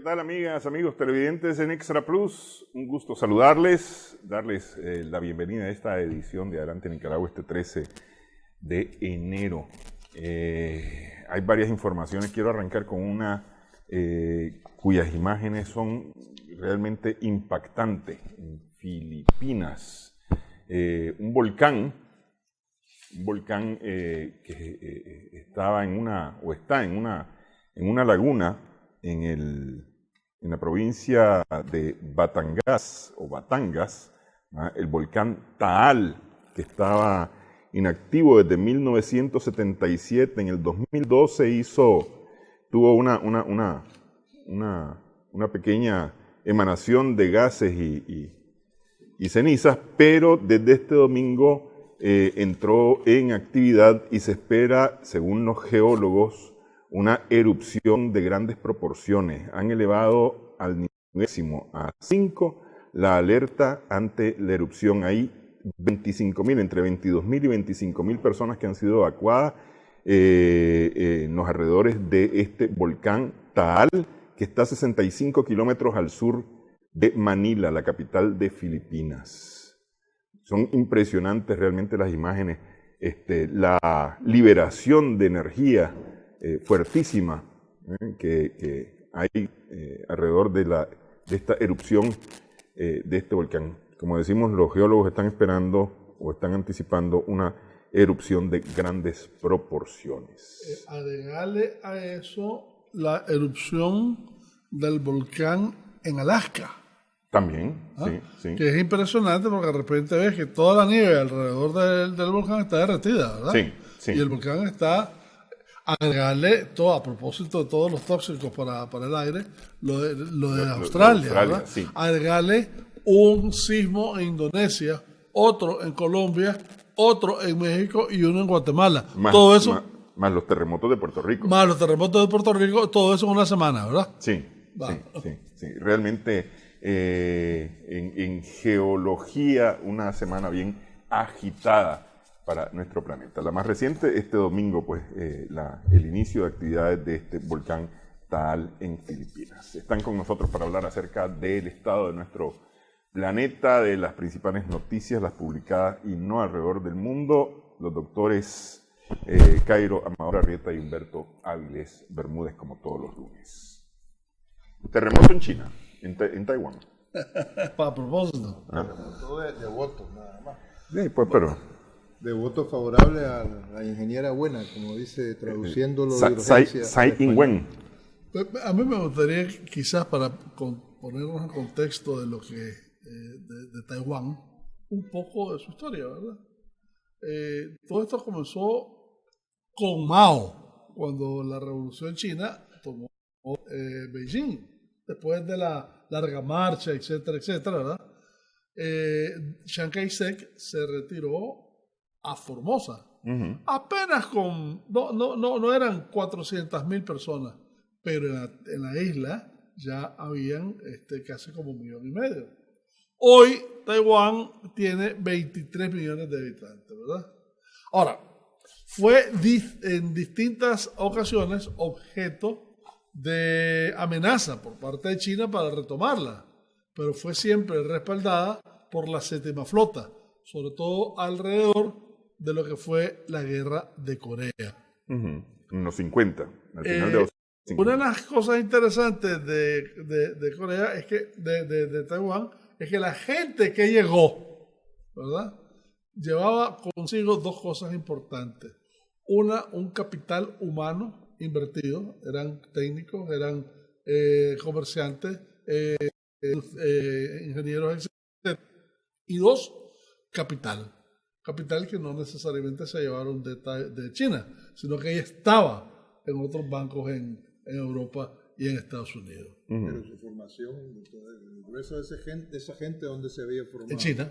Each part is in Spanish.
tal, amigas, amigos televidentes en Extra Plus? Un gusto saludarles, darles la bienvenida a esta edición de Adelante Nicaragua este 13 de enero. Hay varias informaciones, quiero arrancar con una cuyas imágenes son realmente impactantes. En Filipinas, un volcán que estaba en una, o está en una laguna en la provincia de Batangas, el volcán Taal, que estaba inactivo desde 1977. En el 2012 tuvo una pequeña emanación de gases y cenizas, pero desde este domingo entró en actividad y se espera, según los geólogos, una erupción de grandes proporciones. Han elevado al nivel máximo a 5 la alerta ante la erupción. Hay 25.000, entre 22.000 y 25.000 personas que han sido evacuadas en los alrededores de este volcán Taal, que está a 65 kilómetros al sur de Manila, la capital de Filipinas. Son impresionantes realmente las imágenes, la liberación de energía fuertísima que hay alrededor de esta erupción de este volcán. Como decimos, los geólogos están esperando o están anticipando una erupción de grandes proporciones. Agregarle a eso la erupción del volcán en Alaska. También, sí. Que es impresionante porque de repente ves que toda la nieve alrededor del volcán está derretida, ¿verdad? Sí. Y el volcán está... Agregarle todo, a propósito de todos los tóxicos para el aire, lo de Australia, ¿verdad? Sí. Agregarle un sismo en Indonesia, otro en Colombia, otro en México y uno en Guatemala. Todo eso... Más los terremotos de Puerto Rico. Más los terremotos de Puerto Rico, todo eso en una semana, ¿verdad? Sí. Realmente en geología una semana bien agitada para nuestro planeta. La más reciente, este domingo, pues, el inicio de actividades de este volcán Taal en Filipinas. Están con nosotros para hablar acerca del estado de nuestro planeta, de las principales noticias, las publicadas y no alrededor del mundo, los doctores Cairo Amador Arrieta y Humberto Áviles Bermúdez, como todos los lunes. Terremoto en China, en Taiwán. Para propósito. Todo de voto, nada más. Sí, pues, pero... De voto favorable a la ingeniera buena, como dice, traduciéndolo de urgencia. Tsai Ing-wen. A mí me gustaría, quizás para ponernos en contexto de lo que de Taiwán, un poco de su historia, ¿verdad? Todo esto comenzó con Mao, cuando la Revolución China tomó Beijing, después de la larga marcha, etcétera, ¿verdad? Chiang Kai-shek se retiró a Formosa, apenas con, no eran 400.000 personas, pero en la isla ya habían casi como 1,5 millones. Hoy Taiwán tiene 23 millones de habitantes, ¿verdad? Ahora, fue en distintas ocasiones objeto de amenaza por parte de China para retomarla, pero fue siempre respaldada por la Séptima Flota, sobre todo alrededor de lo que fue la guerra de Corea. En los 50, al final de los 50. Una de las cosas interesantes de Corea es que, de Taiwán, es que la gente que llegó, ¿verdad?, llevaba consigo dos cosas importantes. Una, un capital humano invertido, eran técnicos, eran comerciantes, ingenieros, etc. Y dos, capital que no necesariamente se llevaron de China, sino que ella estaba en otros bancos en Europa y en Estados Unidos. Pero su formación, el grueso de esa gente, ¿dónde se había formado? En China.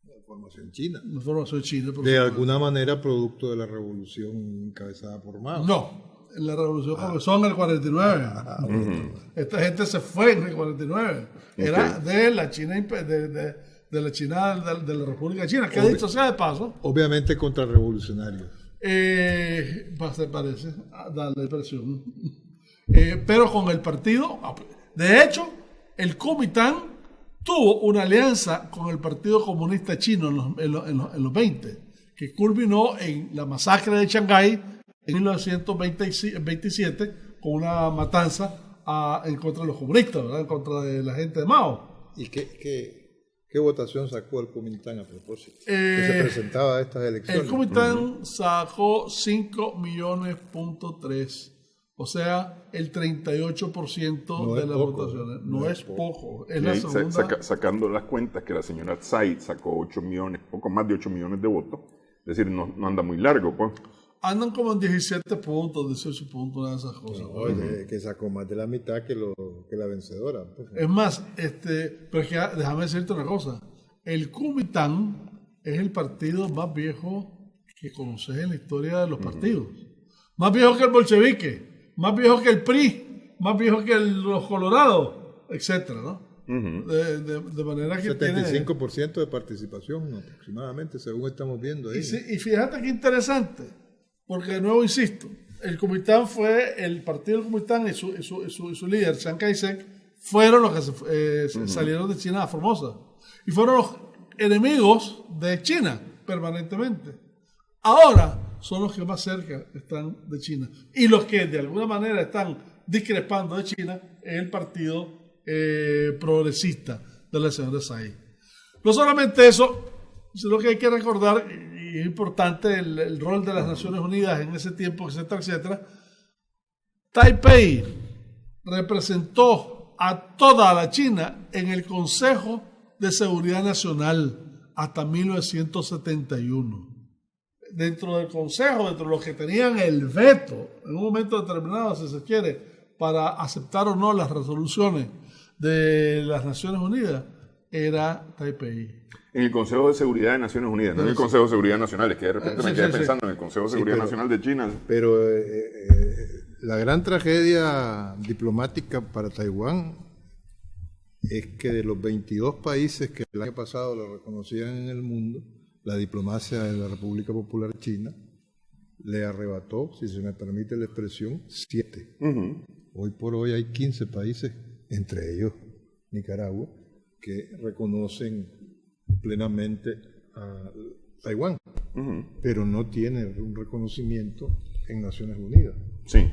La formación china. La formación china. De alguna manera producto de la revolución encabezada por Mao. No, en la revolución comenzó en el 49. Esta gente se fue en el 49. Era de la China, de la China, de la República China, que dicho sea de paso. Obviamente contrarrevolucionarios. Se parece, da la impresión. Pero con el partido, De hecho, el Kuomintang tuvo una alianza con el Partido Comunista Chino en los 20, que culminó en la masacre de Shanghái en 1927 con una matanza en contra de los comunistas, ¿verdad? En contra de la gente de Mao. ¿Y qué votación sacó el Kuomintang a propósito? Que se presentaba a estas elecciones. El Kuomintang sacó 5 millones punto 3. O sea, el 38% de las votaciones. No es poco. Es la segunda. Sacando las cuentas que la señora Tsai sacó 8 millones, poco más de 8 millones de votos. Es decir, no anda muy largo, pues. Andan como en 17 puntos, 18 puntos, una de esas cosas. Oye, que sacó más de la mitad que la vencedora. Pues. Es más, pero es que déjame decirte una cosa. El Kuomintang es el partido más viejo que conoces en la historia de los partidos. Más viejo que el bolchevique, más viejo que el PRI, más viejo que los Colorados, etcétera, ¿no? De manera que 75% de participación aproximadamente, según estamos viendo ahí. Y fíjate qué interesante, porque de nuevo insisto, el Kuomintang el partido del Kuomintang y su líder, Chiang Kai-shek, fueron los que salieron de China a Formosa. Y fueron los enemigos de China permanentemente. Ahora son los que más cerca están de China. Y los que de alguna manera están discrepando de China es el partido progresista de la señora Tsai. No solamente eso, sino que hay que recordar, y es importante el rol de las Naciones Unidas en ese tiempo, etcétera, etcétera. Taipei representó a toda la China en el Consejo de Seguridad Nacional hasta 1971. Dentro del Consejo, dentro de los que tenían el veto, en un momento determinado, si se quiere, para aceptar o no las resoluciones de las Naciones Unidas, era Taipei. En el Consejo de Seguridad de Naciones Unidas, no en el Consejo de Seguridad Nacional, es que de repente me quedé pensando en el Consejo de Seguridad Nacional de China. Pero la gran tragedia diplomática para Taiwán es que de los 22 países que el año pasado lo reconocían en el mundo, la diplomacia de la República Popular China le arrebató, si se me permite la expresión, 7. Hoy por hoy hay 15 países, entre ellos Nicaragua, que reconocen plenamente a Taiwán, pero no tiene un reconocimiento en Naciones Unidas. Sí.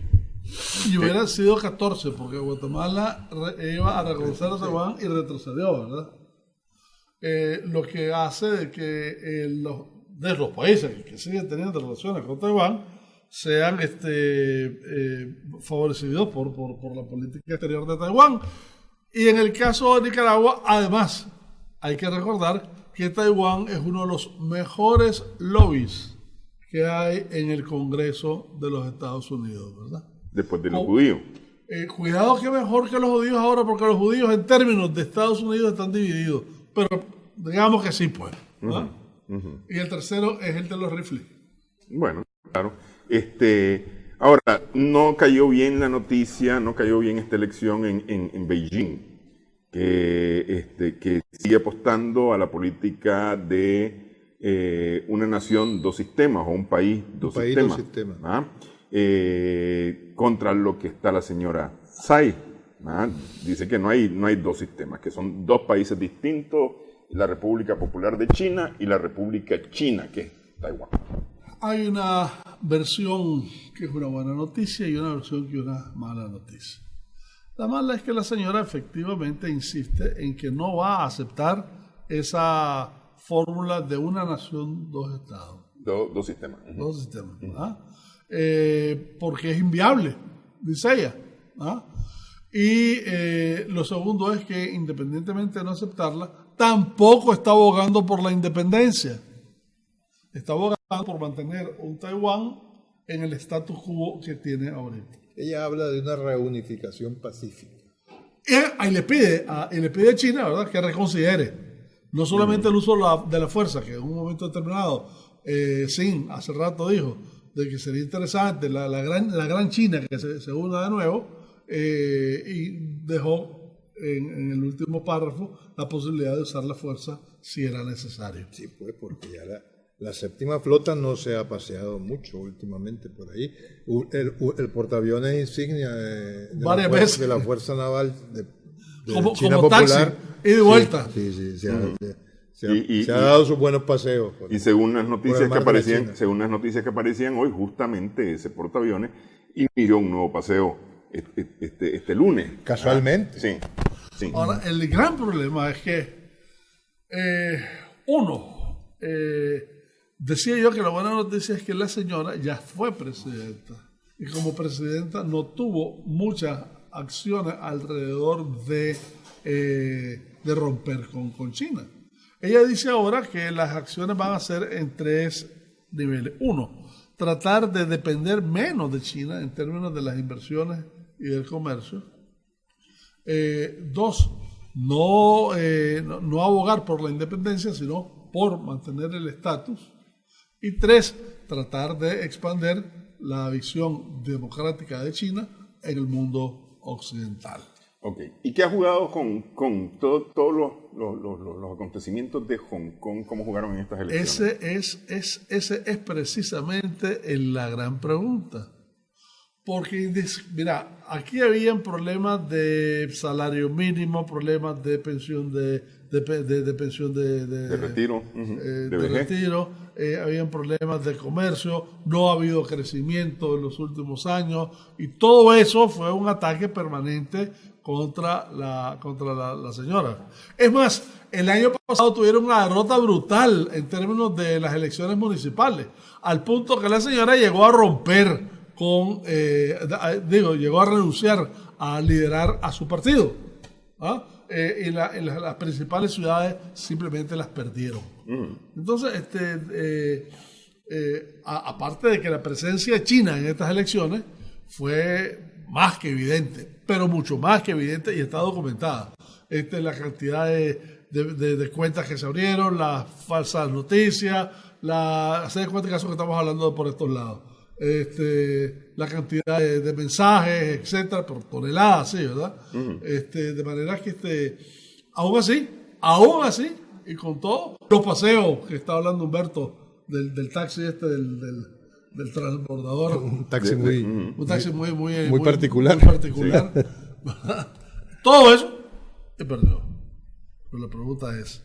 Y hubiera sido 14, porque Guatemala iba a reconocer a Taiwán y retrocedió, ¿verdad? Lo que hace de que de los países que siguen teniendo relaciones con Taiwán sean favorecidos por la política exterior de Taiwán. Y en el caso de Nicaragua, además, hay que recordar que Taiwán es uno de los mejores lobbies que hay en el Congreso de los Estados Unidos, ¿verdad? Después de los judíos. Cuidado que mejor que los judíos ahora, porque los judíos en términos de Estados Unidos están divididos. Pero digamos que sí, pues. ¿No? Y el tercero es el de los rifles. Bueno, claro. Ahora, no cayó bien la noticia, no cayó bien esta elección en Beijing, que sigue apostando a la política de una nación, dos sistemas, o un país, dos sistemas. ¿Ah? Contra lo que está la señora Tsai. ¿Ah? Dice que no hay dos sistemas, que son dos países distintos, la República Popular de China y la República China, que es Taiwán. Hay una versión que es una buena noticia y una versión que es una mala noticia. La mala es que la señora efectivamente insiste en que no va a aceptar esa fórmula de una nación, dos estados. Dos sistemas. Dos sistemas, ¿verdad? Porque es inviable, dice ella. ¿Ah? Y lo segundo es que, independientemente de no aceptarla, tampoco está abogando por la independencia. Está abogando por mantener un Taiwán en el status quo que tiene ahorita. Ella habla de una reunificación pacífica. Y le pide a China, ¿verdad?, que reconsidere no solamente el uso de la fuerza, que en un momento determinado, Xin hace rato dijo de que sería interesante la gran China que se una de nuevo, y dejó en el último párrafo la posibilidad de usar la fuerza si era necesario. Sí, pues porque ya La séptima flota no se ha paseado mucho últimamente por ahí. El portaaviones insignia Varias veces. de la Fuerza Naval de China como Popular. Taxi, y de vuelta. Sí, se ha dado sus buenos paseos. Y según las noticias que que aparecían hoy, justamente ese portaaviones inició un nuevo paseo este lunes. Casualmente. Sí. Ahora, el gran problema es que, decía yo que la buena noticia es que la señora ya fue presidenta. Y como presidenta no tuvo muchas acciones alrededor de romper con China. Ella dice ahora que las acciones van a ser en 3 niveles. 1, tratar de depender menos de China en términos de las inversiones y del comercio. 2, no abogar por la independencia, sino por mantener el estatus. Y 3, tratar de expandir la visión democrática de China en el mundo occidental. Ok. ¿Y qué ha jugado con todos los acontecimientos de Hong Kong? ¿Cómo jugaron en estas elecciones? Ese es precisamente la gran pregunta. Porque, mira, aquí habían problemas de salario mínimo, problemas de pensión de retiro, de retiro, habían problemas de comercio, no ha habido crecimiento en los últimos años, y todo eso fue un ataque permanente contra la señora. Es más, el año pasado tuvieron una derrota brutal en términos de las elecciones municipales, al punto que la señora llegó a romper llegó a renunciar a liderar a su partido. Y las principales ciudades simplemente las perdieron. Entonces, aparte de que la presencia de China en estas elecciones fue más que evidente, pero mucho más que evidente, y está documentada. La cantidad de cuentas que se abrieron, las falsas noticias, se dan cuenta que eso que estamos hablando por estos lados. La cantidad de mensajes, etcétera, por toneladas, sí, ¿verdad? De manera que aún así, y con todo, los paseos que está hablando Humberto del taxi del transbordador. Un taxi muy particular. Muy particular. Sí. Todo eso se perdió. Pero la pregunta es,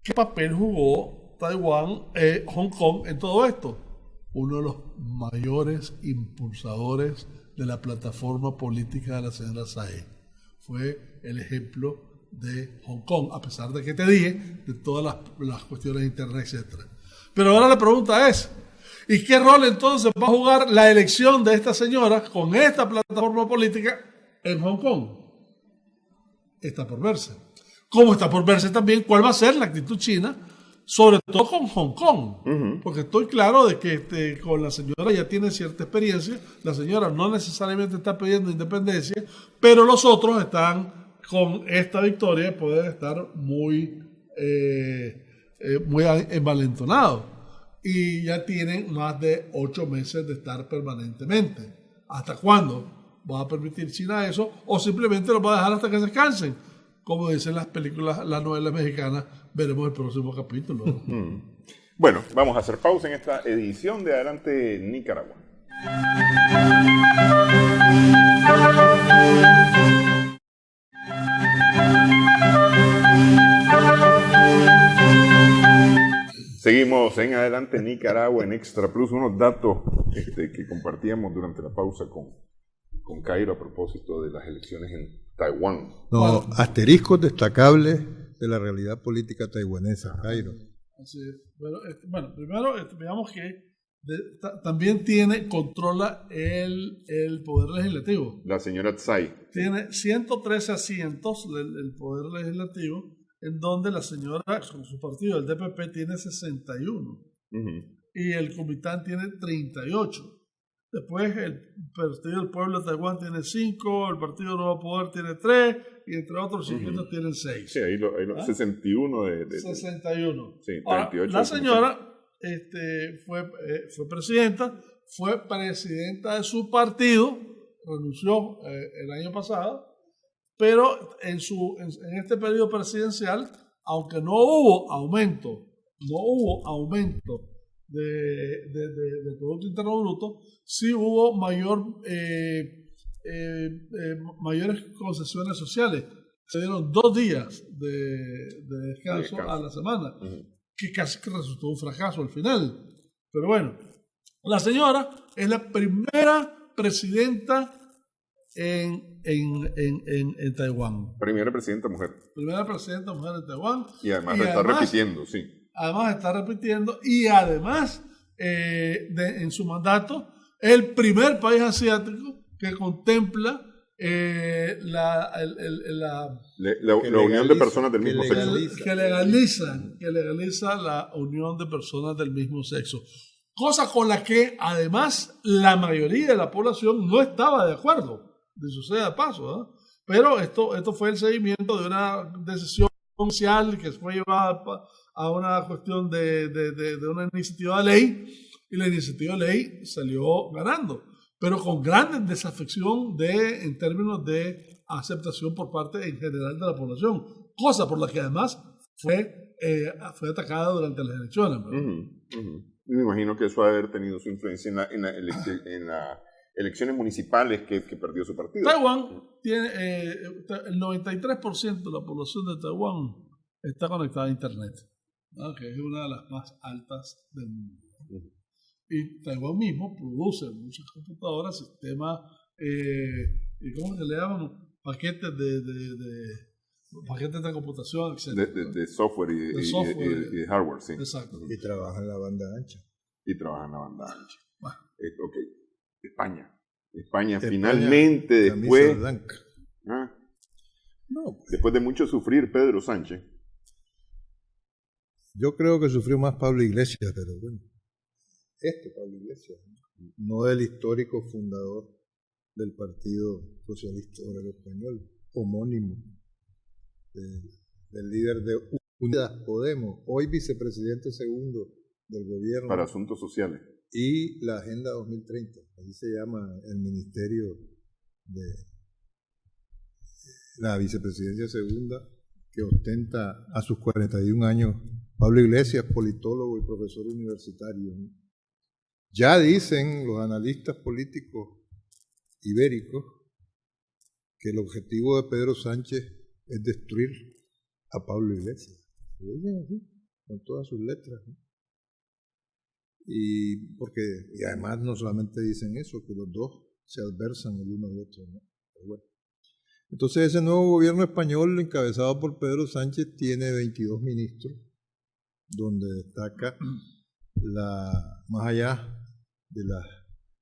¿qué papel jugó Hong Kong en todo esto? Uno de los mayores impulsadores de la plataforma política de la señora Tsai. Fue el ejemplo de Hong Kong, a pesar de que te dije de todas las cuestiones internas, etc. Pero ahora la pregunta es, ¿y qué rol entonces va a jugar la elección de esta señora con esta plataforma política en Hong Kong? Está por verse. Como está por verse también cuál va a ser la actitud china, sobre todo con Hong Kong, porque estoy claro de que con la señora ya tiene cierta experiencia, la señora no necesariamente está pidiendo independencia, pero los otros están con esta victoria, pueden estar muy envalentonados, y ya tienen más de 8 meses de estar permanentemente. ¿Hasta cuándo va a permitir China eso? O simplemente los va a dejar hasta que se cansen. Como dicen las películas, las novelas mexicanas, veremos el próximo capítulo. Bueno, vamos a hacer pausa en esta edición de Adelante Nicaragua. Seguimos en Adelante Nicaragua en Extra Plus, unos datos que compartíamos durante la pausa con Cairo a propósito de las elecciones en Taiwán. No, asteriscos destacables de la realidad política taiwanesa, Cairo. Así es. Bueno, primero veamos que también controla el poder legislativo. La señora Tsai. Tiene 113 asientos del poder legislativo, en donde la señora, con su partido, el DPP, tiene 61. Y el Kuomintang tiene 38. Después el Partido del Pueblo de Taiwán tiene 5, el Partido Nuevo Poder tiene 3, y entre otros chiquitos tienen 6. Sí, ahí los 61 de 61. Sí, 38. Ahora, la señora fue presidenta de su partido, renunció el año pasado, pero en este periodo presidencial, aunque no hubo aumento no hubo aumento del Producto Interno Bruto, sí hubo mayores concesiones sociales. Se dieron 2 días de descanso a la semana, que casi que resultó un fracaso al final. Pero bueno, la señora es la primera presidenta en Taiwán. Primera presidenta mujer. Primera presidenta mujer en Taiwán. Y además está repitiendo, sí. Además está repitiendo y además en su mandato es el primer país asiático que contempla la unión de personas del mismo sexo. Que legaliza la unión de personas del mismo sexo. Cosa con la que además la mayoría de la población no estaba de acuerdo, dicho sea de paso, ¿eh? Pero esto fue el seguimiento de una decisión judicial que fue llevada a una cuestión de una iniciativa de ley, y la iniciativa de ley salió ganando, pero con gran desafección en términos de aceptación por parte en general de la población, cosa por la que además fue atacada durante las elecciones. Me imagino que eso ha de haber tenido su influencia en las elecciones municipales que perdió su partido. Taiwán tiene el 93% de la población de Taiwán está conectada a Internet, ¿no? Que es una de las más altas del mundo. Y Taiwán mismo produce muchas computadoras, sistemas, ¿cómo se le llaman? Paquetes paquetes de computación, etc. De software y de hardware, sí. Exacto. Y trabaja en la banda ancha. Bueno. Ok. España finalmente, después de mucho sufrir, Pedro Sánchez. Yo creo que sufrió más Pablo Iglesias, pero bueno. Pablo Iglesias, no el histórico fundador del Partido Socialista Obrero Español, homónimo del líder de Unidas Podemos, hoy vicepresidente segundo del gobierno. Para asuntos sociales. Y la Agenda 2030, así se llama el ministerio de la vicepresidencia segunda, que ostenta a sus 41 años Pablo Iglesias, politólogo y profesor universitario. Ya dicen los analistas políticos ibéricos que el objetivo de Pedro Sánchez es destruir a Pablo Iglesias. Lo dicen así, con todas sus letras, ¿no? Y además no solamente dicen eso, que los dos se adversan el uno al otro, ¿no? Pero bueno. Entonces ese nuevo gobierno español encabezado por Pedro Sánchez tiene 22 ministros, donde destaca más allá de las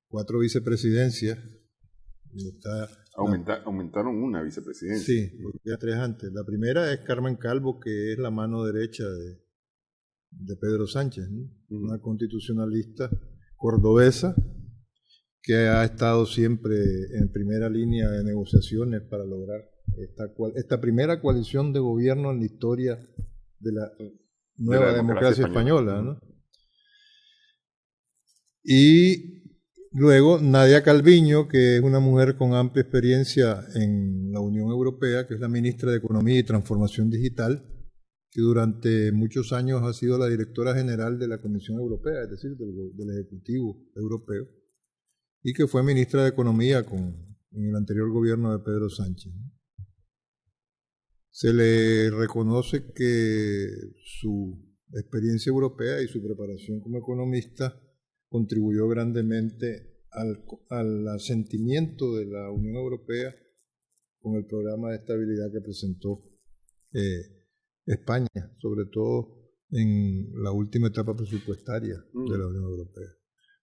4 vicepresidencias, aumentaron una vicepresidencia. Sí, porque ya 3 antes. La primera es Carmen Calvo, que es la mano derecha de Pedro Sánchez, ¿no? Una constitucionalista cordobesa que ha estado siempre en primera línea de negociaciones para lograr esta primera coalición de gobierno en la historia de la nueva democracia española, ¿no? Y luego Nadia Calviño, que es una mujer con amplia experiencia en la Unión Europea, que es la ministra de Economía y Transformación Digital, que durante muchos años ha sido la directora general de la Comisión Europea, es decir, del Ejecutivo Europeo, y que fue ministra de Economía en el anterior gobierno de Pedro Sánchez. Se le reconoce que su experiencia europea y su preparación como economista contribuyó grandemente al asentimiento de la Unión Europea con el programa de estabilidad que presentó España, sobre todo en la última etapa presupuestaria de la Unión Europea.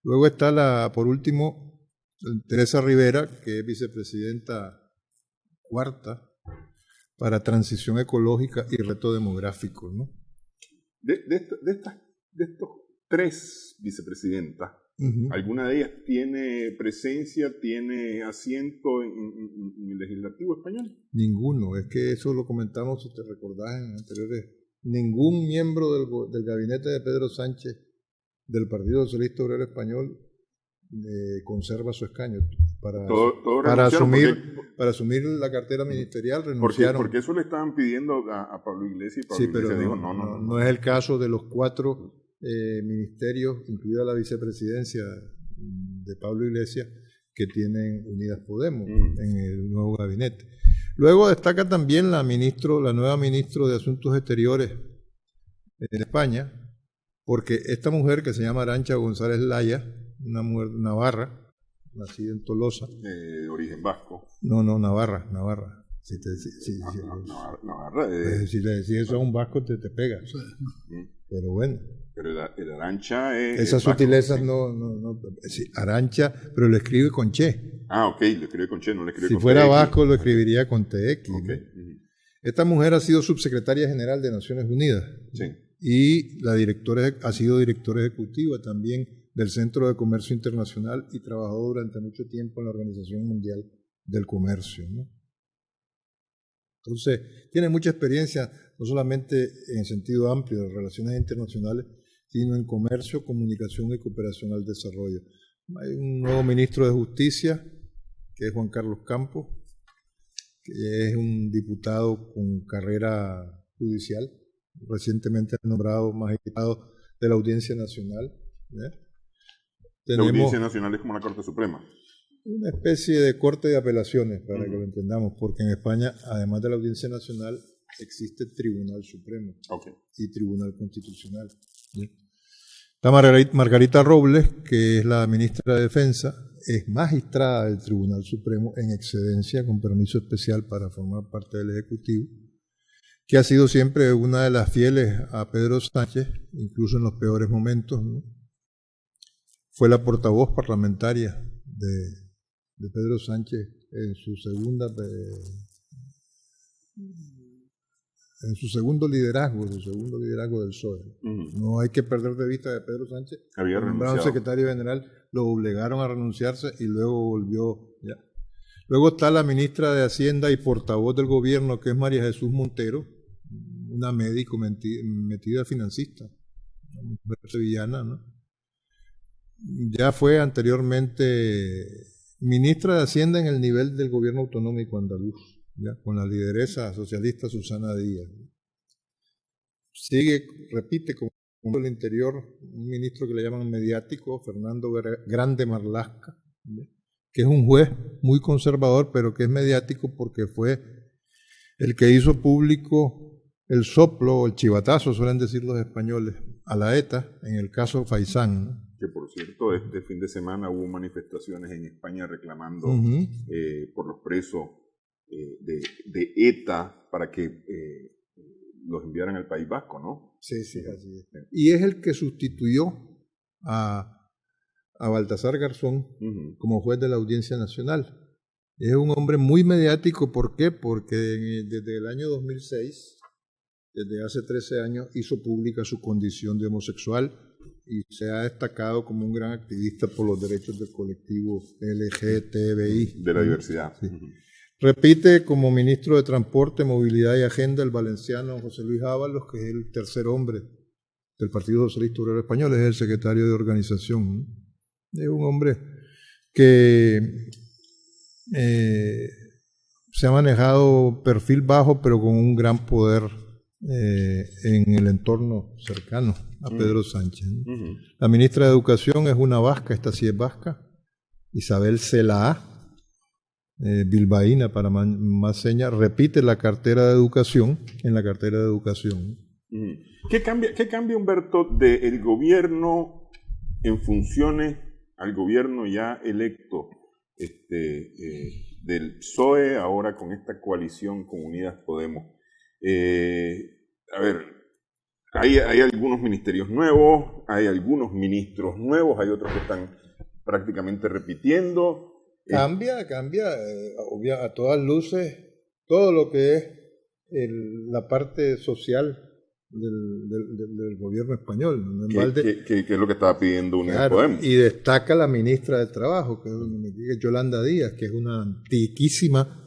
Luego está por último, Teresa Rivera, que es vicepresidenta cuarta para transición ecológica y reto demográfico, ¿no? De estos 3 vicepresidentas, ¿alguna de ellas tiene presencia, tiene asiento en el legislativo español? Ninguno, es que eso lo comentamos, si te recordás en anteriores. Ningún miembro del gabinete de Pedro Sánchez, del Partido Socialista Obrero Español, conserva su escaño. Todos para renunciaron asumir la cartera ministerial, porque renunciaron. porque eso le estaban pidiendo a Pablo Iglesias y Pablo Sí, pero Iglesias dijo no es el caso de los 4 ministerios, incluida la vicepresidencia de Pablo Iglesias, que tienen Unidas Podemos en el nuevo gabinete. Luego destaca también la nueva ministra de Asuntos Exteriores en España, porque esta mujer que se llama Arantxa González Laya, una mujer navarra, nacida en Tolosa. De origen vasco. No, Navarra. Si Navarra. le decís eso a un vasco te pega. Pero bueno. Pero el Arantxa es... Esas sutilezas no. Sí, Arantxa, pero lo escribe con che. Ok, lo escribe con che, no lo escribe con Si fuera TX. vasco lo escribiría con TX. Okay. Esta mujer ha sido subsecretaria general de Naciones Unidas. Sí. Y ha sido directora ejecutiva también del Centro de Comercio Internacional y trabajó durante mucho tiempo en la Organización Mundial del Comercio, ¿no? Entonces, tiene mucha experiencia, no solamente en sentido amplio de relaciones internacionales, sino en comercio, comunicación y cooperación al desarrollo. Hay un nuevo ministro de Justicia, que es Juan Carlos Campos, que es un diputado con carrera judicial, recientemente nombrado magistrado de la Audiencia Nacional. La Audiencia Nacional es como la Corte Suprema. Una especie de corte de apelaciones, para que lo entendamos, porque en España, además de la Audiencia Nacional, existe Tribunal Supremo y Tribunal Constitucional. Está Margarita Robles, que es la ministra de Defensa, es magistrada del Tribunal Supremo en excedencia, con permiso especial para formar parte del Ejecutivo, que ha sido siempre una de las fieles a Pedro Sánchez, incluso en los peores momentos, ¿no? Fue la portavoz parlamentaria de Pedro Sánchez en su segundo liderazgo del PSOE. No hay que perder de vista de Pedro Sánchez. Había renunciado. Un secretario general, lo obligaron a renunciarse y luego volvió. ¿Ya? Luego está la ministra de Hacienda y portavoz del gobierno, que es María Jesús Montero, una médico metida financista, una mujer sevillana, ¿no? Ya fue anteriormente ministra de Hacienda en el nivel del gobierno autonómico andaluz, ¿ya? Con la lideresa socialista Susana Díaz. Repite como el Interior, un ministro que le llaman mediático, Fernando Grande Marlaska, ¿ya? Que es un juez muy conservador, pero que es mediático porque fue el que hizo público el soplo o el chivatazo, suelen decir los españoles, a la ETA en el caso Faisán, ¿no? Que por cierto, este fin de semana hubo manifestaciones en España reclamando por los presos de ETA para que los enviaran al País Vasco, ¿no? Sí, así es. Y es el que sustituyó a Baltasar Garzón como juez de la Audiencia Nacional. Es un hombre muy mediático, ¿por qué? Porque desde el año 2006, desde hace 13 años, hizo pública su condición de homosexual y se ha destacado como un gran activista por los derechos del colectivo LGTBI. De la diversidad. Sí. Repite como ministro de Transporte, Movilidad y Agenda el valenciano José Luis Ábalos, que es el tercer hombre del Partido Socialista Obrero Español, es el secretario de organización. Es un hombre que se ha manejado perfil bajo, pero con un gran poder en el entorno cercano a Pedro Sánchez. La ministra de Educación es una vasca, esta sí es vasca, Isabel Celaá, bilbaína para más señas, repite la cartera de Educación en la cartera de Educación. ¿Qué cambia, Humberto, del gobierno en funciones al gobierno ya electo del PSOE ahora con esta coalición con Unidas Podemos? A ver, hay algunos ministerios nuevos, hay algunos ministros nuevos, hay otros que están prácticamente repitiendo. Cambia, a todas luces, todo lo que es la parte social del gobierno español. ¿No? ¿Qué es lo que estaba pidiendo Unidas Podemos? Y destaca la ministra de Trabajo, que es Yolanda Díaz, que es una antiquísima,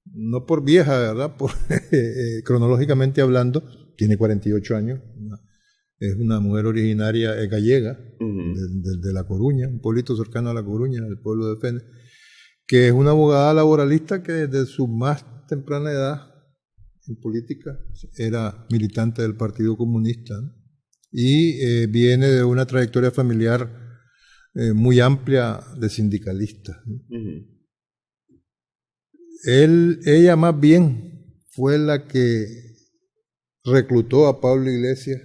no por vieja, ¿verdad? Cronológicamente hablando, tiene 48 años, es una mujer originaria gallega, de La Coruña, un pueblito cercano a La Coruña, el pueblo de Fene, que es una abogada laboralista que desde su más temprana edad en política era militante del Partido Comunista, ¿no? Y viene de una trayectoria familiar muy amplia de sindicalista, ¿no? Ella más bien fue la que reclutó a Pablo Iglesias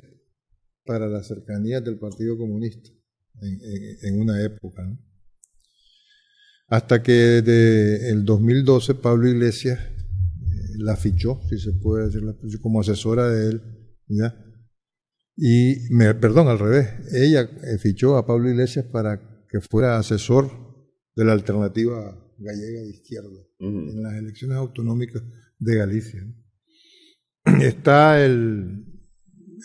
para las cercanías del Partido Comunista en una época, ¿no? Hasta que desde el 2012 Pablo Iglesias la fichó, si se puede decir, como asesora de él, ¿ya? Perdón, al revés, ella fichó a Pablo Iglesias para que fuera asesor de la alternativa gallega de izquierda en las elecciones autonómicas de Galicia, ¿no? Está el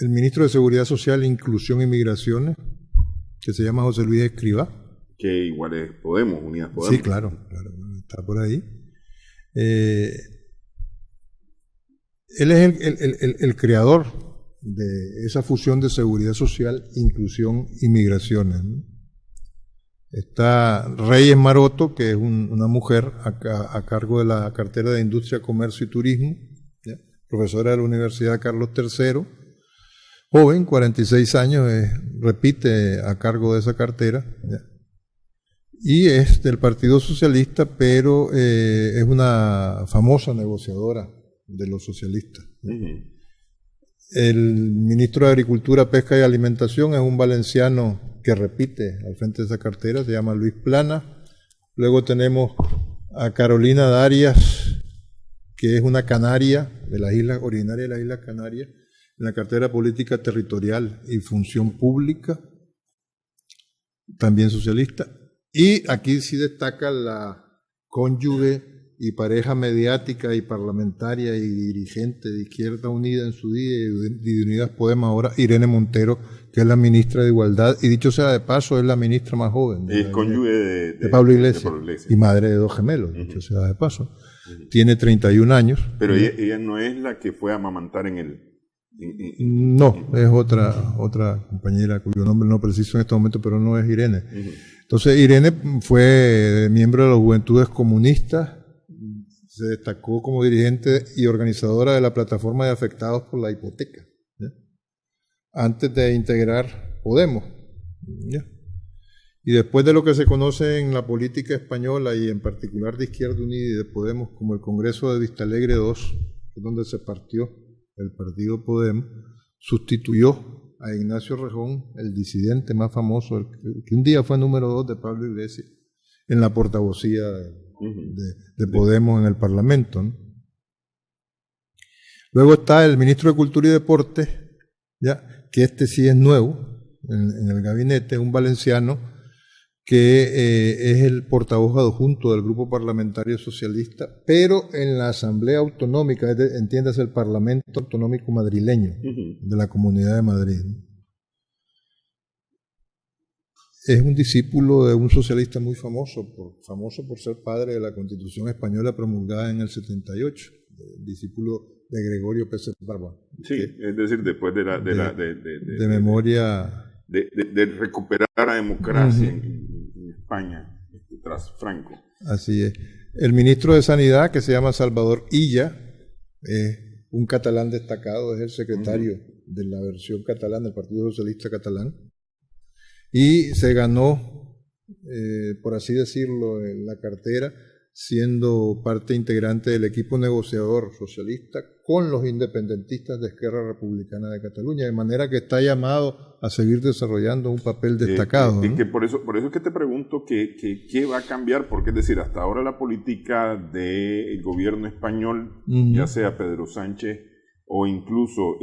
ministro de Seguridad Social, Inclusión y Migraciones, que se llama José Luis Escrivá. Que igual es Podemos, Unidas Podemos. Sí, claro, está por ahí. Él es el creador de esa fusión de seguridad social, inclusión y migraciones, ¿no? Está Reyes Maroto, que es una mujer a cargo de la cartera de Industria, Comercio y Turismo, ¿ya? Profesora de la Universidad Carlos III, joven, 46 años, repite a cargo de esa cartera, ¿ya? Y es del Partido Socialista, pero es una famosa negociadora de los socialistas. El ministro de Agricultura, Pesca y Alimentación es un valenciano que repite al frente de esa cartera, se llama Luis Plana. Luego tenemos a Carolina Darias, que es una canaria de las islas, originaria de las Islas Canarias, en la cartera Política Territorial y Función Pública, también socialista. Y aquí sí destaca la cónyuge y pareja mediática y parlamentaria y dirigente de Izquierda Unida en su día y de Unidas Podemos ahora, Irene Montero, que es la ministra de Igualdad, y dicho sea de paso, es la ministra más joven. Es cónyuge de Pablo Iglesias, y madre de 2 gemelos, dicho sea de paso. Tiene 31 años. Pero ella no es la que fue a amamantar en el... No, es otra compañera cuyo nombre no preciso en este momento, pero no es Irene. Entonces Irene fue miembro de las Juventudes Comunistas, se destacó como dirigente y organizadora de la plataforma de afectados por la hipoteca, ¿ya? Antes de integrar Podemos, ¿ya? Y después de lo que se conoce en la política española y en particular de Izquierda Unida y de Podemos como el Congreso de Vistalegre II, que es donde se partió el partido Podemos, sustituyó a Ignacio Rejón, el disidente más famoso, que un día fue número 2 de Pablo Iglesias, en la portavocía de Podemos en el Parlamento, ¿no? Luego está el ministro de Cultura y Deportes, ¿ya? Que sí es nuevo en el gabinete, un valenciano que es el portavoz adjunto del Grupo Parlamentario Socialista, pero en la Asamblea Autonómica, entiéndase el Parlamento Autonómico Madrileño, de la Comunidad de Madrid. Es un discípulo de un socialista muy famoso por ser padre de la Constitución Española promulgada en el 78, discípulo de Gregorio Pérez Barba. Sí, es decir, después de memoria... De recuperar la democracia en España tras Franco. Así es. El ministro de Sanidad, que se llama Salvador Illa, es un catalán destacado, es el secretario de la versión catalana del Partido Socialista Catalán, y se ganó, por así decirlo, en la cartera, siendo parte integrante del equipo negociador socialista con los independentistas de Esquerra Republicana de Cataluña, de manera que está llamado a seguir desarrollando un papel destacado. ¿No? Que por eso es que te pregunto qué va a cambiar, porque es decir, hasta ahora la política del gobierno español, ya sea Pedro Sánchez o incluso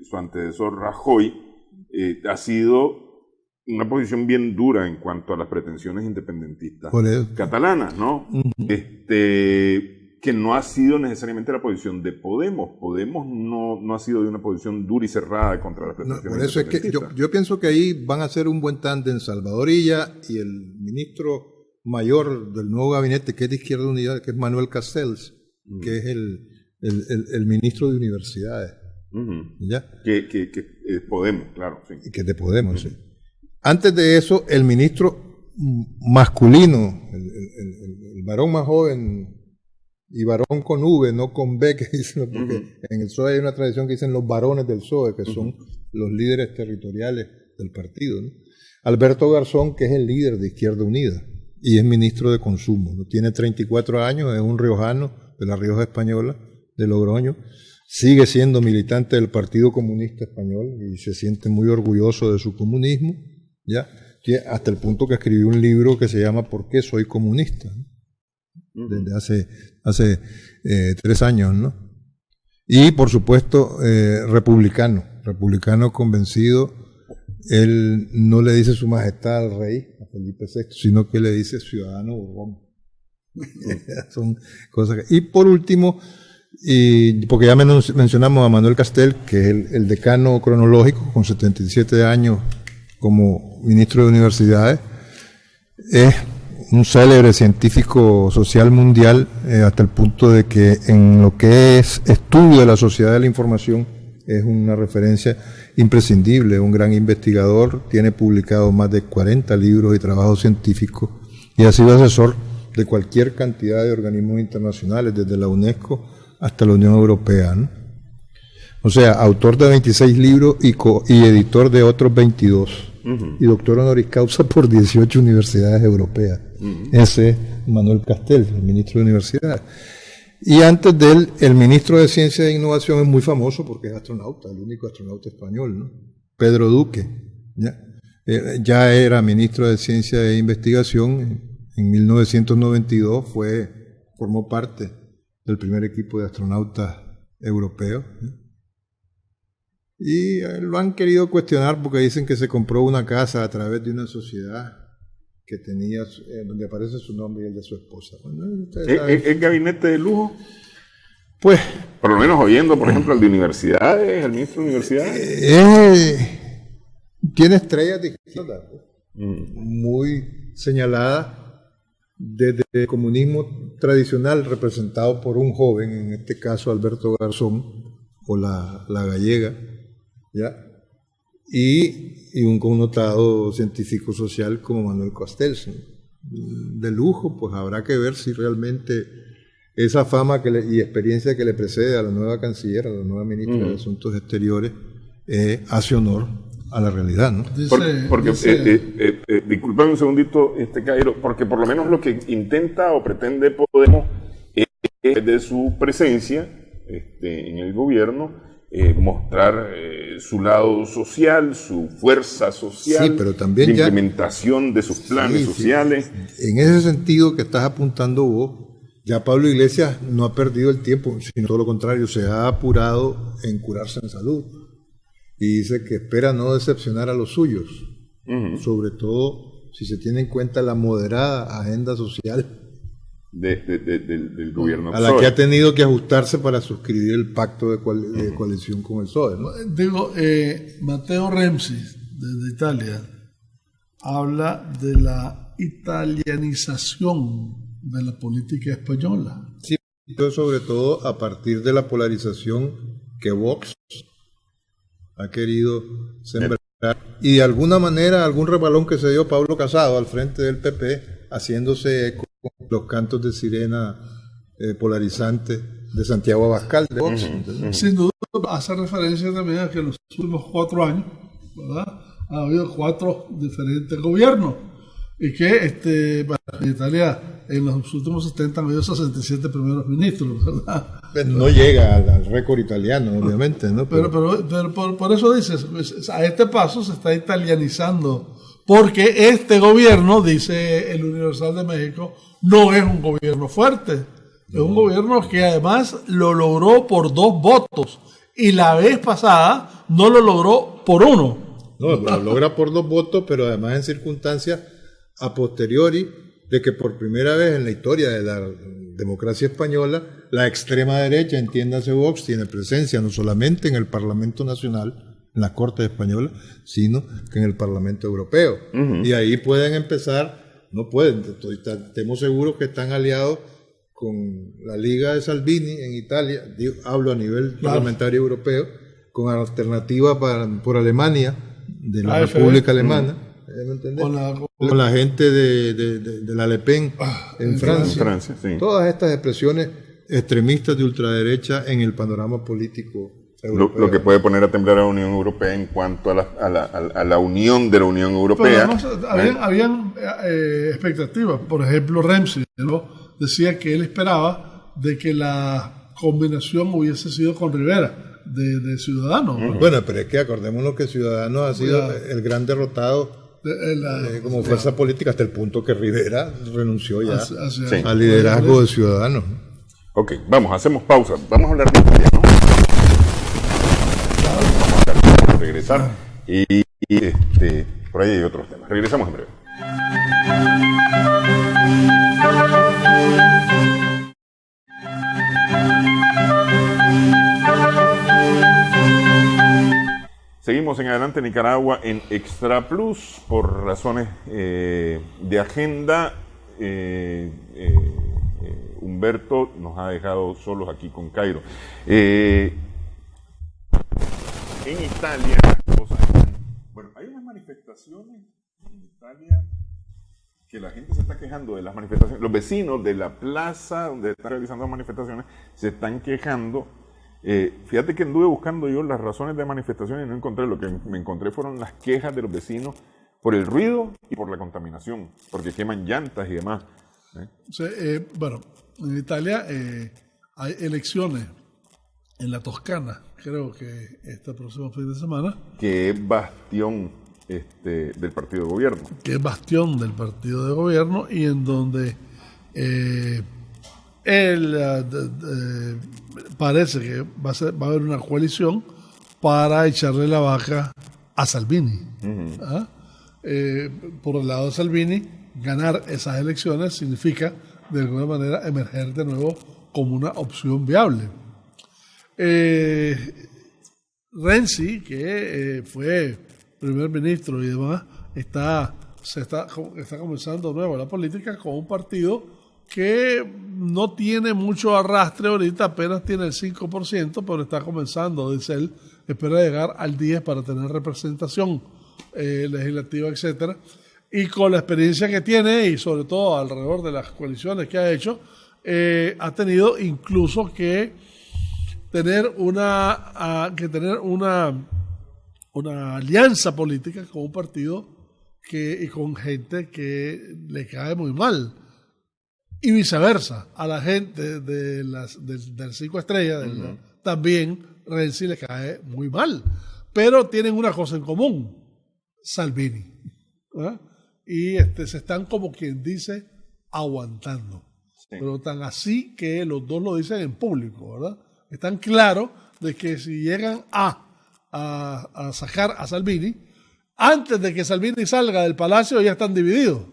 su antecesor Rajoy, ha sido una posición bien dura en cuanto a las pretensiones independentistas catalanas, ¿no? Que no ha sido necesariamente la posición de Podemos. Podemos no ha sido de una posición dura y cerrada contra las pretensiones independentistas. Por eso es que yo pienso que ahí van a ser un buen tándem Salvador Illa y el ministro mayor del nuevo gabinete, que es de Izquierda Unida, que es Manuel Castells, que es el ministro de Universidades. ¿Ya? Que es Podemos, claro. Sí. Que es de Podemos, sí. Antes de eso, el ministro masculino, el varón más joven, y varón con V, no con B, que dicen, porque en el PSOE hay una tradición que dicen los varones del PSOE, que son los líderes territoriales del partido, ¿no? Alberto Garzón, que es el líder de Izquierda Unida y es ministro de Consumo, ¿no? Tiene 34 años, es un riojano de la Rioja Española, de Logroño, sigue siendo militante del Partido Comunista Español y se siente muy orgulloso de su comunismo, ¿ya? Hasta el punto que escribió un libro que se llama ¿Por qué soy comunista?, ¿no? Desde hace 3 años, ¿no? Y por supuesto republicano convencido. Él no le dice su majestad al rey, a Felipe VI, sino que le dice ciudadano Borbón. Son cosas que... Y por último, porque ya mencionamos a Manuel Castel, que es el decano cronológico, con 77 años como ministro de Universidades, es un célebre científico social mundial, hasta el punto de que en lo que es estudio de la sociedad de la información es una referencia imprescindible, un gran investigador, tiene publicado más de 40 libros y trabajos científicos y ha sido asesor de cualquier cantidad de organismos internacionales, desde la UNESCO hasta la Unión Europea, ¿no? O sea, autor de 26 libros y editor de otros 22, y doctor honoris causa por 18 universidades europeas. Ese es Manuel Castel, el ministro de Universidades. Y antes de él, el ministro de Ciencia e Innovación es muy famoso porque es astronauta, el único astronauta español, ¿no? Pedro Duque, ¿ya? Ya era ministro de Ciencia e Investigación, en 1992 formó parte del primer equipo de astronautas europeos, ¿no? Y lo han querido cuestionar porque dicen que se compró una casa a través de una sociedad que tenía, donde aparece su nombre y el de su esposa. Bueno, ¿Es gabinete de lujo? Pues... Por lo menos oyendo, por ejemplo, el de universidades, el ministro de universidades. Tiene estrellas de izquierda, muy señaladas desde el comunismo tradicional, representado por un joven, en este caso Alberto Garzón, o la gallega, ¿ya? Y un connotado científico social como Manuel Castel. De lujo, pues habrá que ver si realmente esa fama y experiencia que le precede a la nueva canciller, a la nueva ministra de Asuntos Exteriores, hace honor a la realidad, ¿no? Disculpame un segundito, Cairo, porque por lo menos lo que intenta o pretende Podemos es, de su presencia en el gobierno, mostrar su lado social, su fuerza social, sí, pero también la implementación de sus planes sociales. En ese sentido que estás apuntando vos, ya Pablo Iglesias no ha perdido el tiempo, sino todo lo contrario, se ha apurado en curarse en salud. Y dice que espera no decepcionar a los suyos, sobre todo si se tiene en cuenta la moderada agenda social del gobierno a la que ha tenido que ajustarse para suscribir el pacto de coalición con el PSOE, ¿no? Digo, Matteo Renzi, desde Italia, habla de la italianización de la política española. Sí, sobre todo a partir de la polarización que Vox ha querido sembrar, y de alguna manera algún rebalón que se dio Pablo Casado al frente del PP, haciéndose eco con los cantos de sirena polarizantes de Santiago Abascal de Vox. Sin duda hace referencia también a que en los últimos 4 años, ¿verdad?, ha habido 4 diferentes gobiernos y que en Italia en los últimos 70 han habido 67 primeros ministros, ¿verdad? Pues no llega al récord italiano, obviamente, ¿no? Pero por eso dices, a este paso se está italianizando, porque este gobierno, dice el Universal de México, no es un gobierno fuerte, es un gobierno que además lo logró por 2 votos y la vez pasada no lo logró por 1. No, lo logra por 2 votos, pero además en circunstancias a posteriori de que por primera vez en la historia de la democracia española, la extrema derecha, entiéndase Vox, tiene presencia no solamente en el Parlamento Nacional, en las Cortes Españolas, sino que en el Parlamento Europeo. Y ahí pueden empezar, estemos seguros que están aliados con la Liga de Salvini en Italia, hablo a nivel parlamentario europeo, con Alternativa por Alemania, de la República Alemana, ¿me entendés? Con Con la gente de la Le Pen en Francia. Francia, sí. Todas estas expresiones extremistas de ultraderecha en el panorama político europeo. Lo que puede poner a temblar a la Unión Europea en cuanto a la unión de la Unión Europea. Pero además, habían expectativas. Por ejemplo, Renzi, ¿no?, decía que él esperaba de que la combinación hubiese sido con Rivera, de Ciudadanos. ¿no? Bueno, pero es que acordémonos que Ciudadanos ha sido el gran derrotado como fuerza política hasta el punto que Rivera renunció ya al liderazgo de Ciudadanos. Ok, vamos, hacemos pausa. Vamos a hablar de Italia, ¿no? Vamos a regresar. Y por ahí hay otros temas. Regresamos en breve. Seguimos en Adelante Nicaragua en Extra Plus por razones de agenda. Humberto nos ha dejado solos aquí con Cairo. En Italia las cosas están... Bueno, hay unas manifestaciones en Italia que la gente se está quejando de las manifestaciones. Los vecinos de la plaza donde están realizando las manifestaciones se están quejando. Fíjate que anduve buscando yo las razones de manifestaciones y no encontré. Lo que me encontré fueron las quejas de los vecinos por el ruido y por la contaminación, porque queman llantas y demás. Sí, bueno, en Italia hay elecciones en la Toscana, creo que este próximo fin de semana. Que es bastión del partido de gobierno. Que es bastión del partido de gobierno y en donde parece que va a haber una coalición para echarle la vaca a Salvini. Uh-huh. Por el lado de Salvini, ganar esas elecciones significa de alguna manera emerger de nuevo como una opción viable. Renzi, que fue primer ministro y demás, está comenzando de nuevo la política con un partido que no tiene mucho arrastre ahorita, apenas tiene el 5%, pero está comenzando, dice él, espera llegar al 10% para tener representación legislativa, etcétera. Y con la experiencia que tiene, y sobre todo alrededor de las coaliciones que ha hecho, ha tenido incluso que tener una alianza política con un partido y con gente que le cae muy mal. Y viceversa, a la gente del 5 estrellas también Renzi le cae muy mal. Pero tienen una cosa en común, Salvini. Y se están, como quien dice, aguantando. Sí. Pero tan así que los dos lo dicen en público, ¿verdad? Están claros de que si llegan a sacar a Salvini, antes de que Salvini salga del palacio ya están divididos.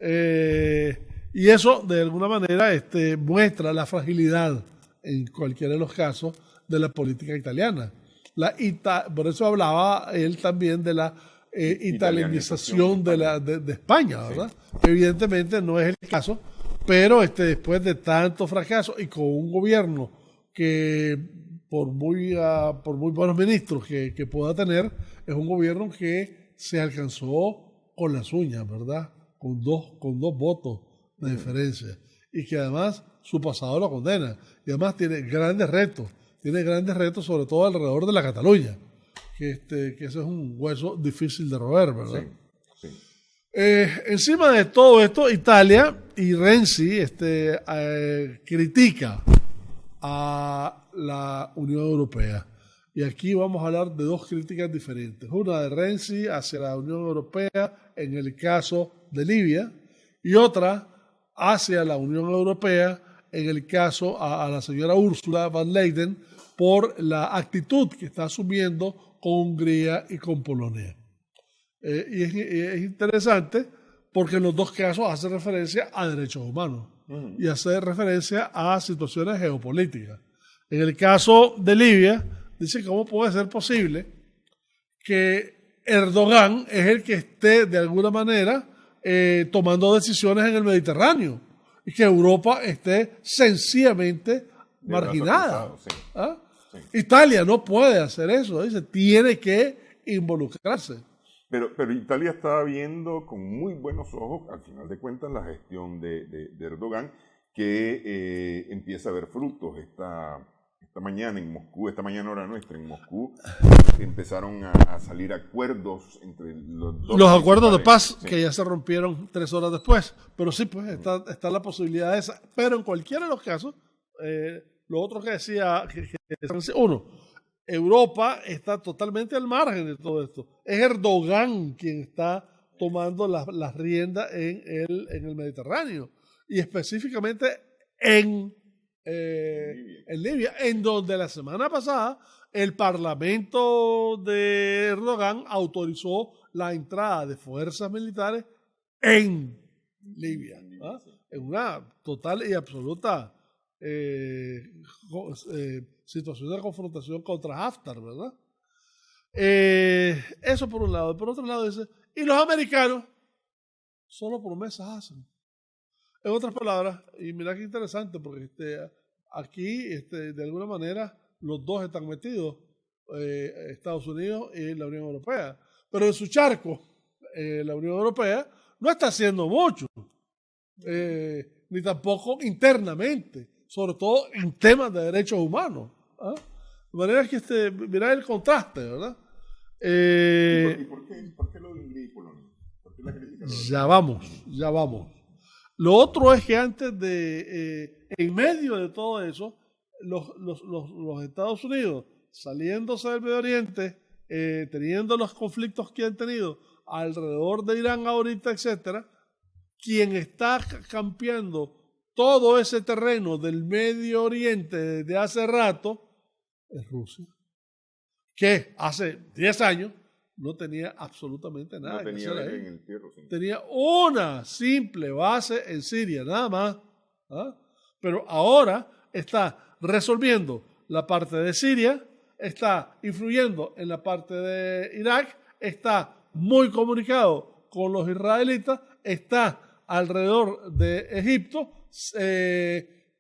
Y eso de alguna manera muestra la fragilidad en cualquiera de los casos de la política italiana. Por eso hablaba él también de la italianización de España, ¿verdad? Sí. Evidentemente no es el caso, pero después de tanto fracaso y con un gobierno que por muy buenos ministros que pueda tener, es un gobierno que se alcanzó con las uñas, ¿verdad? Con dos votos de diferencia, y que además su pasado lo condena, y además tiene grandes retos sobre todo alrededor de la Cataluña, que ese es un hueso difícil de roer, ¿verdad? Sí, sí. Encima de todo esto, Italia y Renzi critica a la Unión Europea, y aquí vamos a hablar de dos críticas diferentes, una de Renzi hacia la Unión Europea en el caso de Libia, y otra hacia la Unión Europea en el caso a la señora Ursula von der Leyen por la actitud que está asumiendo con Hungría y con Polonia. Y es interesante porque en los dos casos hace referencia a derechos humanos y hace referencia a situaciones geopolíticas. En el caso de Libia, dice cómo puede ser posible que Erdogan es el que esté de alguna manera tomando decisiones en el Mediterráneo y que Europa esté sencillamente marginada. Sí. Sí. Italia no puede hacer eso, dice, tiene que involucrarse. Pero Italia estaba viendo con muy buenos ojos, al final de cuentas, la gestión de Erdogan, que empieza a ver frutos. Esta mañana en Moscú, esta mañana hora nuestra, en Moscú, empezaron a salir acuerdos entre los dos. Los acuerdos de paz sí, que ya se rompieron 3 horas después. Pero sí, pues está la posibilidad de esa. Pero en cualquiera de los casos, lo otro que decía, uno, Europa está totalmente al margen de todo esto. Es Erdogan quien está tomando las riendas en el Mediterráneo y específicamente en Libia, en donde la semana pasada el Parlamento de Erdogan autorizó la entrada de fuerzas militares en Libia, ¿ah? En una total y absoluta situación de confrontación contra Haftar, ¿verdad? Eso por un lado. Por otro lado dice, y los americanos solo promesas hacen. En otras palabras, y mira qué interesante, porque aquí de alguna manera los dos están metidos, Estados Unidos y la Unión Europea. Pero en su charco, la Unión Europea no está haciendo mucho, ni tampoco internamente, sobre todo en temas de derechos humanos. ¿Ah? De manera que mirá el contraste, ¿verdad? ¿Y por qué lo de Hungría y Polonia? ¿Por qué la crítica? Ya vamos. Lo otro es que antes en medio de todo eso, los Estados Unidos, saliéndose del Medio Oriente, teniendo los conflictos que han tenido alrededor de Irán ahorita, etcétera, quien está campeando todo ese terreno del Medio Oriente desde hace rato es Rusia, que hace 10 años no tenía absolutamente nada que hacer ahí. En el tierra, sí. Tenía una simple base en Siria, nada más. ¿Ah? Pero ahora está resolviendo la parte de Siria, está influyendo en la parte de Irak, está muy comunicado con los israelitas, está alrededor de Egipto,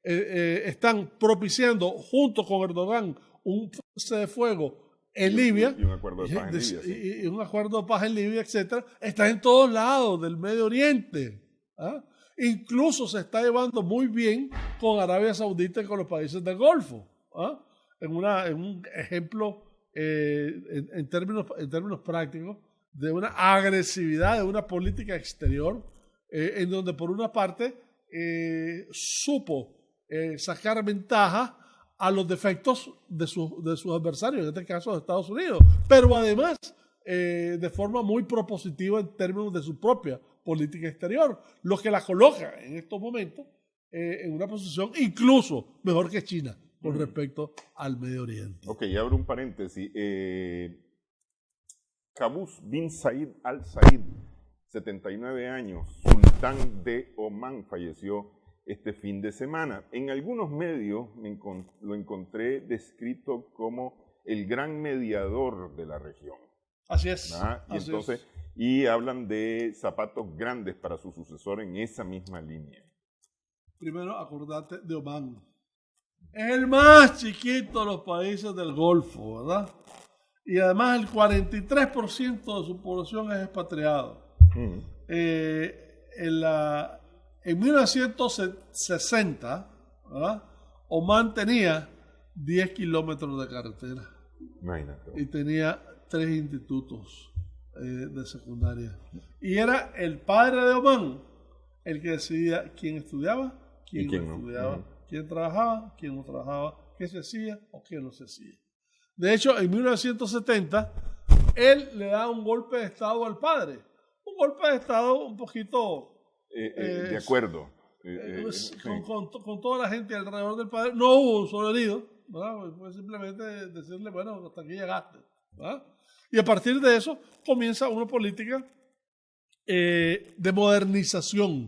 están propiciando junto con Erdogan un cese de fuego en Libia y un acuerdo de paz en Libia, sí. y un acuerdo de paz en Libia, etcétera. Está en todos lados del Medio Oriente. ¿Ah? Incluso se está llevando muy bien con Arabia Saudita y con los países del Golfo. ¿Ah? En un ejemplo en términos prácticos de una agresividad, de una política exterior en donde por una parte supo sacar ventaja a los defectos de sus adversarios, en este caso de Estados Unidos, pero además de forma muy propositiva en términos de su propia política exterior, lo que la coloca en estos momentos en una posición incluso mejor que China con respecto al Medio Oriente. Ok, abro un paréntesis. Qaboos bin Said Al Said, 79 años, sultán de Omán, falleció este fin de semana. En algunos medios lo encontré descrito como el gran mediador de la región. Así es. Y hablan de zapatos grandes para su sucesor en esa misma línea. Primero, acordate de Omán. Es el más chiquito de los países del Golfo, ¿verdad? Y además el 43% de su población es expatriado. En 1960, ¿verdad? Omán tenía 10 kilómetros de carretera. Imagínate. Y tenía 3 institutos de secundaria. Y era el padre de Omán el que decidía quién estudiaba, quién no estudiaba, quién trabajaba, quién no trabajaba, qué se hacía o qué no se hacía. De hecho, en 1970, él le da un golpe de Estado al padre. Un golpe de Estado un poquito... de acuerdo. Con toda la gente alrededor del padre. No hubo un solo herido, ¿verdad? Fue simplemente decirle, bueno, hasta aquí llegaste, ¿verdad? Y a partir de eso comienza una política de modernización.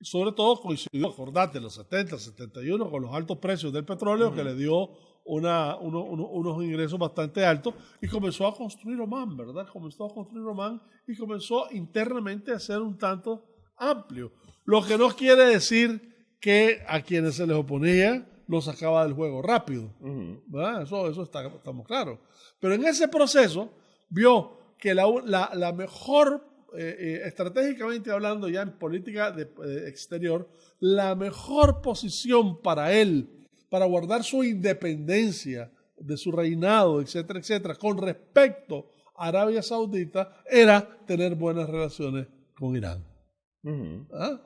Sobre todo coincidió, acordate, los 70, 71, con los altos precios del petróleo que le dio unos ingresos bastante altos y comenzó a construir Omán, ¿verdad? Comenzó a construir Omán y comenzó internamente a ser un tanto amplio. Lo que no quiere decir que a quienes se les oponía lo sacaba del juego rápido. ¿Verdad? Eso estamos claros. Pero en ese proceso vio que la mejor, estratégicamente hablando ya en política exterior, la mejor posición para él, para guardar su independencia de su reinado, etcétera, etcétera, con respecto a Arabia Saudita, era tener buenas relaciones con Irán. ¿Ah?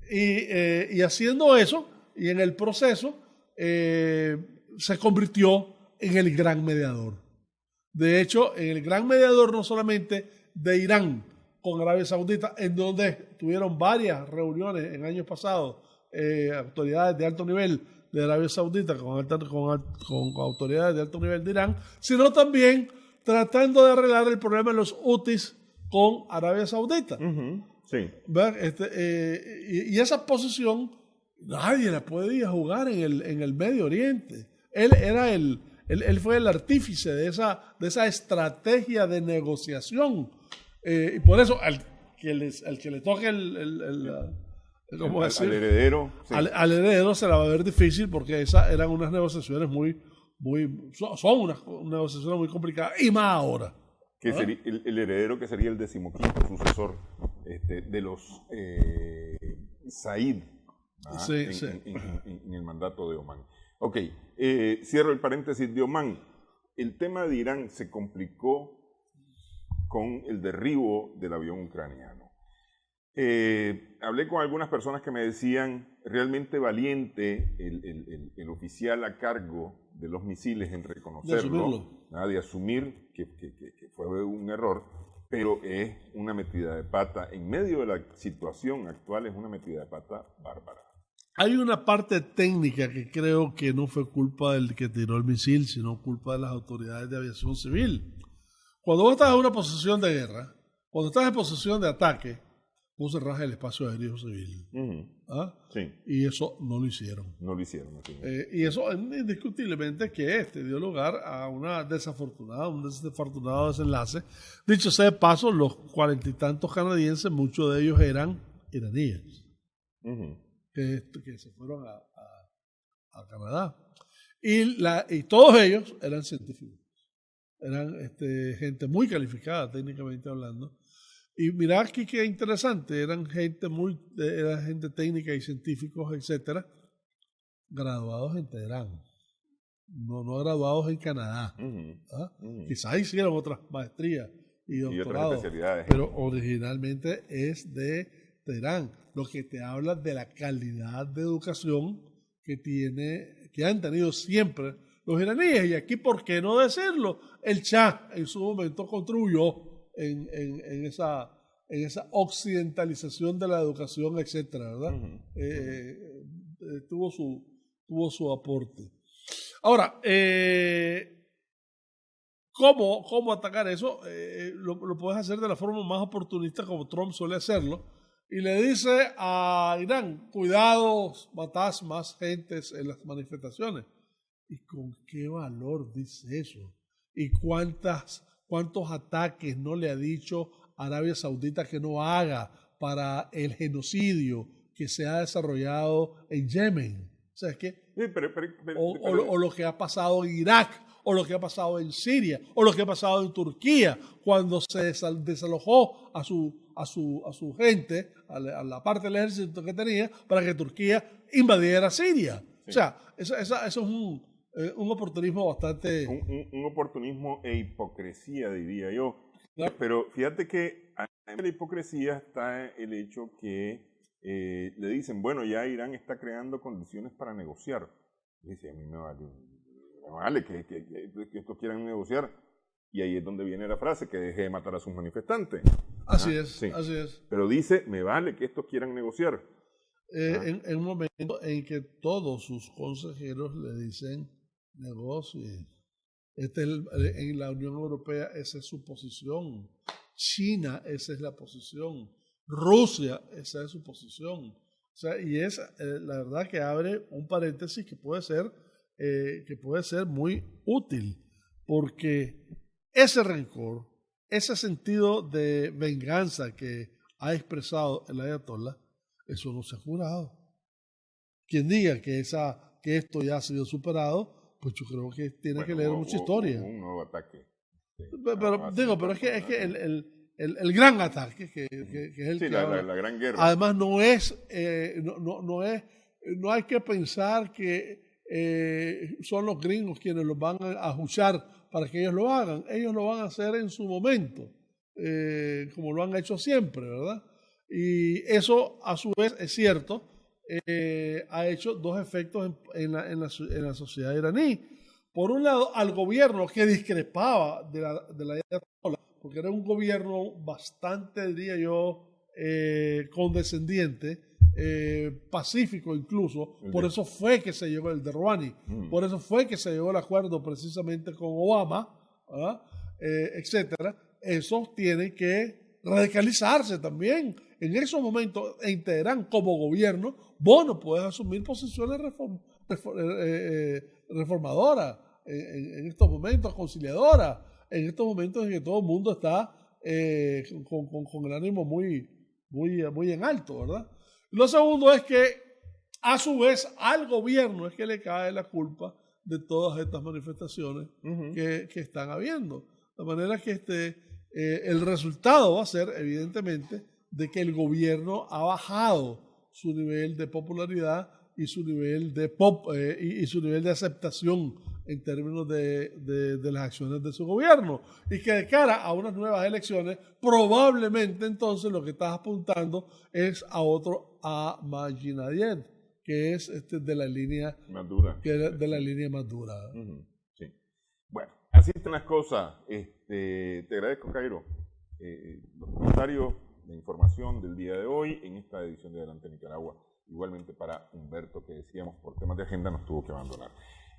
Y haciendo eso, y en el proceso, se convirtió en el gran mediador. De hecho, en el gran mediador no solamente de Irán con Arabia Saudita, en donde tuvieron varias reuniones en años pasados, autoridades de alto nivel de Arabia Saudita con autoridades de alto nivel de Irán, sino también tratando de arreglar el problema de los hutis con Arabia Saudita. Sí. Y esa posición nadie la podía jugar en el Medio Oriente. Él fue el artífice de esa estrategia de negociación. Y por eso, al que le toque al heredero. Sí. Al heredero se la va a ver difícil porque esas eran unas negociaciones son unas negociaciones muy complicadas, y más ahora. Que sería el heredero, que sería el 15º sucesor de los Said en el mandato de Omán. Ok, cierro el paréntesis de Omán. El tema de Irán se complicó con el derribo del avión ucraniano. Hablé con algunas personas que me decían, realmente valiente el oficial a cargo de los misiles en reconocerlo, de asumir que fue un error, pero es una metida de pata. En medio de la situación actual es una metida de pata bárbara. Hay una parte técnica que creo que no fue culpa del que tiró el misil, sino culpa de las autoridades de aviación civil. Cuando vos estás en una posición de guerra, cuando estás en posición de ataque, vos cerrás el espacio aéreo civil. Sí. Y eso no lo hicieron. Y eso indiscutiblemente que dio lugar a un desafortunado desenlace. Dicho sea de paso, los 40 y tantos canadienses, muchos de ellos eran iraníes, que se fueron a Canadá. Y todos ellos eran científicos. Eran gente muy calificada técnicamente hablando. Y mirá aquí qué interesante, eran gente técnica y científicos, etcétera, graduados en Teherán, no graduados en Canadá. Quizás hicieron otras maestrías y doctorados, pero originalmente es de Teherán, lo que te habla de la calidad de educación que han tenido siempre los iraníes. Y aquí, ¿por qué no decirlo? El Shah en su momento contribuyó en esa occidentalización de la educación, etcétera, ¿verdad? Tuvo su aporte. Ahora, ¿cómo atacar eso? Lo puedes hacer de la forma más oportunista, como Trump suele hacerlo, y le dice a Irán, cuidado, matás más gentes en las manifestaciones. ¿Y con qué valor dice eso? ¿Y cuántos ataques no le ha dicho Arabia Saudita que no haga para el genocidio que se ha desarrollado en Yemen? O sea, es que o lo que ha pasado en Irak, o lo que ha pasado en Siria, o lo que ha pasado en Turquía, cuando se desalojó a su gente, a la parte del ejército que tenía, para que Turquía invadiera Siria. Sí. O sea, eso es un oportunismo bastante... Un oportunismo e hipocresía, diría yo. Claro. Pero fíjate que en la hipocresía está el hecho que le dicen, bueno, ya Irán está creando condiciones para negociar. Y dice, a mí me vale que estos quieran negociar. Y ahí es donde viene la frase, que deje de matar a sus manifestantes. Así es, sí. Así es. Pero dice, me vale que estos quieran negociar. En un momento en que todos sus consejeros le dicen, negocie. En la Unión Europea esa es su posición. China, esa es la posición. Rusia, esa es su posición. O sea, y es la verdad que abre un paréntesis que puede ser muy útil, porque ese rencor, ese sentido de venganza que ha expresado el ayatollah, eso no se ha jurado. Quien diga que esto ya ha sido superado, pues yo creo que tiene que leer mucha historia. Un nuevo ataque. Pero es que el gran ataque, que es el sí, que ahora, la gran guerra. además no hay que pensar que son los gringos quienes los van a ajuchar para que ellos lo hagan. Ellos lo van a hacer en su momento, como lo han hecho siempre, ¿verdad? Y eso, a su vez, es cierto, ha hecho dos efectos en la sociedad iraní. Por un lado, al gobierno que discrepaba de la Ayatollah, porque era un gobierno bastante, diría yo, condescendiente, pacífico incluso. Por eso fue que se llegó el de Rouhani, por eso fue que se llegó el acuerdo precisamente con Obama, etcétera. Esos tienen que radicalizarse también. En esos momentos, en Teherán, como gobierno, vos no puedes asumir posiciones reformadoras, en estos momentos conciliadoras, en estos momentos en que todo el mundo está con el ánimo muy en alto, ¿verdad? Lo segundo es que, a su vez, al gobierno es que le cae la culpa de todas estas manifestaciones que están habiendo. De manera que el resultado va a ser, evidentemente, de que el gobierno ha bajado su nivel de popularidad y su nivel de aceptación en términos de las acciones de su gobierno, y que de cara a unas nuevas elecciones probablemente entonces lo que estás apuntando es a otro Ahmadinejad, que es de la línea más dura. De la línea más dura. Sí. Bueno, así están las cosas. Te agradezco, Cairo, los comentarios, la información del día de hoy en esta edición de Adelante Nicaragua. Igualmente para Humberto, que decíamos por temas de agenda nos tuvo que abandonar.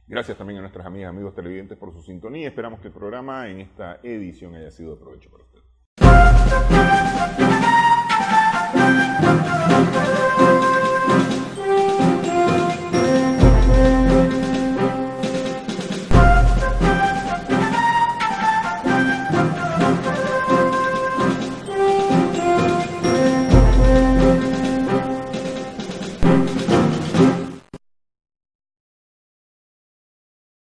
Gracias también a nuestras amigas, amigos televidentes por su sintonía. Esperamos que el programa en esta edición haya sido de provecho para ustedes.